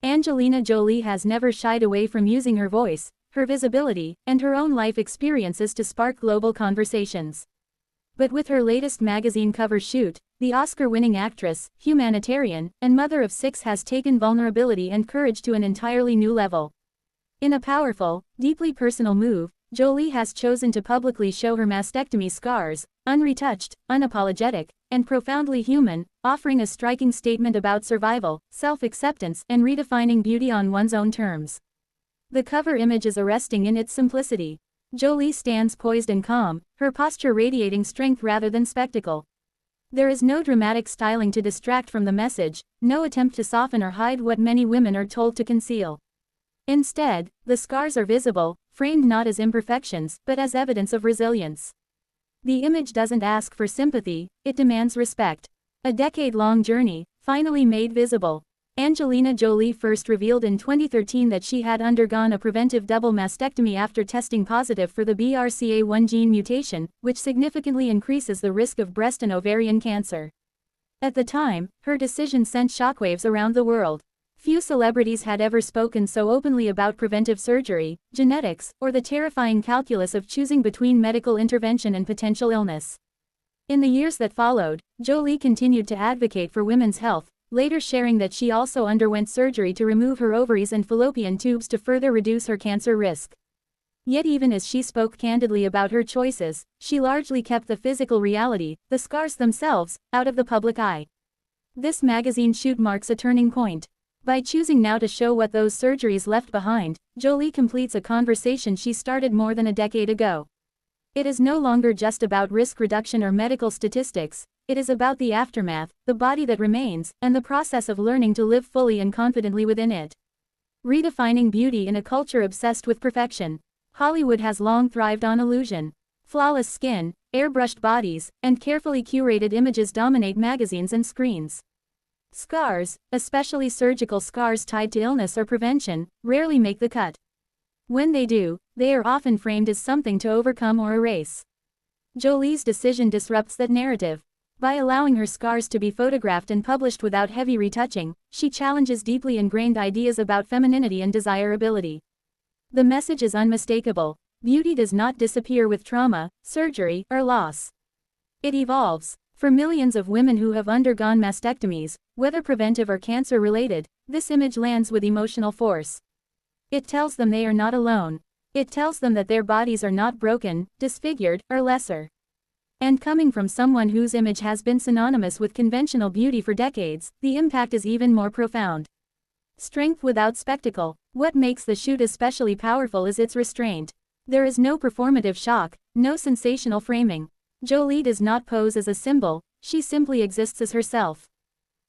Angelina Jolie has never shied away from using her voice, her visibility, and her own life experiences to spark global conversations. But with her latest magazine cover shoot, the Oscar-winning actress, humanitarian, and mother of 6 has taken vulnerability and courage to an entirely new level. In a powerful, deeply personal move, Jolie has chosen to publicly show her mastectomy scars, unretouched, unapologetic, and profoundly human, offering a striking statement about survival, self-acceptance, and redefining beauty on one's own terms. The cover image is arresting in its simplicity. Jolie stands poised and calm, her posture radiating strength rather than spectacle. There is no dramatic styling to distract from the message, no attempt to soften or hide what many women are told to conceal. Instead, the scars are visible, framed not as imperfections, but as evidence of resilience. The image doesn't ask for sympathy, it demands respect. A decade-long journey, finally made visible. Angelina Jolie first revealed in 2013 that she had undergone a preventive double mastectomy after testing positive for the BRCA1 gene mutation, which significantly increases the risk of breast and ovarian cancer. At the time, her decision sent shockwaves around the world. Few celebrities had ever spoken so openly about preventive surgery, genetics, or the terrifying calculus of choosing between medical intervention and potential illness. In the years that followed, Jolie continued to advocate for women's health, later sharing that she also underwent surgery to remove her ovaries and fallopian tubes to further reduce her cancer risk. Yet even as she spoke candidly about her choices, she largely kept the physical reality, the scars themselves, out of the public eye. This magazine shoot marks a turning point. By choosing now to show what those surgeries left behind, Jolie completes a conversation she started more than a decade ago. It is no longer just about risk reduction or medical statistics, it is about the aftermath, the body that remains, and the process of learning to live fully and confidently within it. Redefining beauty in a culture obsessed with perfection. Hollywood has long thrived on illusion. Flawless skin, airbrushed bodies, and carefully curated images dominate magazines and screens. Scars, especially surgical scars tied to illness or prevention, rarely make the cut. When they do, they are often framed as something to overcome or erase. Jolie's decision disrupts that narrative. By allowing her scars to be photographed and published without heavy retouching, she challenges deeply ingrained ideas about femininity and desirability. The message is unmistakable: beauty does not disappear with trauma, surgery, or loss. It evolves. For millions of women who have undergone mastectomies, whether preventive or cancer-related, this image lands with emotional force. It tells them they are not alone. It tells them that their bodies are not broken, disfigured, or lesser. And coming from someone whose image has been synonymous with conventional beauty for decades, the impact is even more profound. Strength without spectacle. What makes the shoot especially powerful is its restraint. There is no performative shock, no sensational framing. Jolie does not pose as a symbol, she simply exists as herself.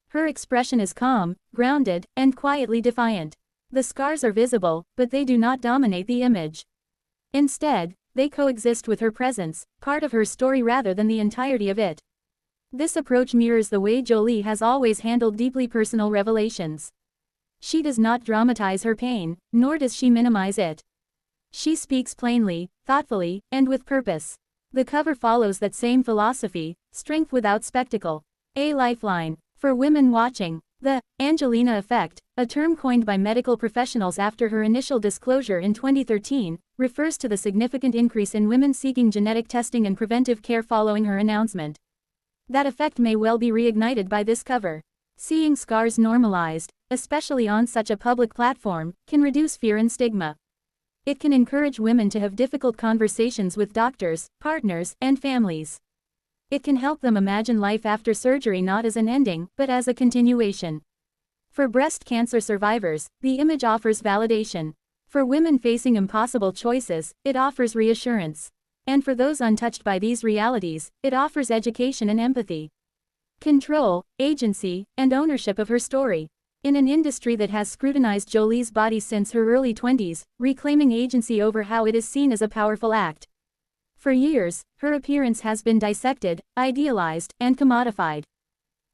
Her expression is calm, grounded, and quietly defiant. The scars are visible, but they do not dominate the image. Instead, they coexist with her presence, part of her story rather than the entirety of it. This approach mirrors the way Jolie has always handled deeply personal revelations. She does not dramatize her pain, nor does she minimize it. She speaks plainly, thoughtfully, and with purpose. The cover follows that same philosophy: strength without spectacle. A lifeline. For women watching, the Angelina effect, a term coined by medical professionals after her initial disclosure in 2013, refers to the significant increase in women seeking genetic testing and preventive care following her announcement. That effect may well be reignited by this cover. Seeing scars normalized, especially on such a public platform, can reduce fear and stigma. It can encourage women to have difficult conversations with doctors, partners, and families. It can help them imagine life after surgery not as an ending, but as a continuation. For breast cancer survivors, the image offers validation. For women facing impossible choices, it offers reassurance. And for those untouched by these realities, it offers education and empathy. Control, agency, and ownership of her story. In an industry that has scrutinized Jolie's body since her early 20s, reclaiming agency over how it is seen is a powerful act. For years, her appearance has been dissected, idealized, and commodified.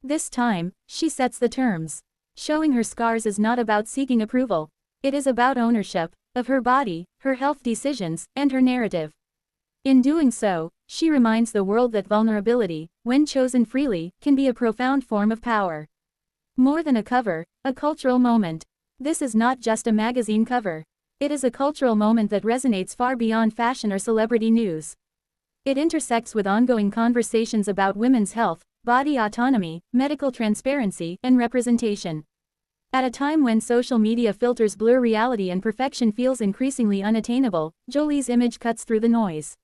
This time, she sets the terms. Showing her scars is not about seeking approval. It is about ownership of her body, her health decisions, and her narrative. In doing so, she reminds the world that vulnerability, when chosen freely, can be a profound form of power. More than a cover, a cultural moment. This is not just a magazine cover. It is a cultural moment that resonates far beyond fashion or celebrity news. It intersects with ongoing conversations about women's health, body autonomy, medical transparency, and representation. At a time when social media filters blur reality and perfection feels increasingly unattainable, Jolie's image cuts through the noise.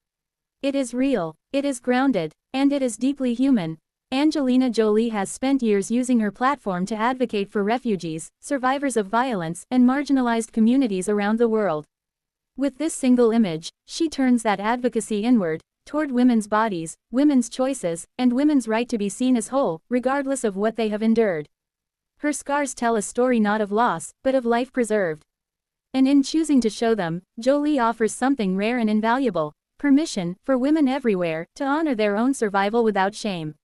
It is real, it is grounded, and it is deeply human. Angelina Jolie has spent years using her platform to advocate for refugees, survivors of violence, and marginalized communities around the world. With this single image, she turns that advocacy inward, toward women's bodies, women's choices, and women's right to be seen as whole, regardless of what they have endured. Her scars tell a story not of loss, but of life preserved. And in choosing to show them, Jolie offers something rare and invaluable: permission, for women everywhere, to honor their own survival without shame.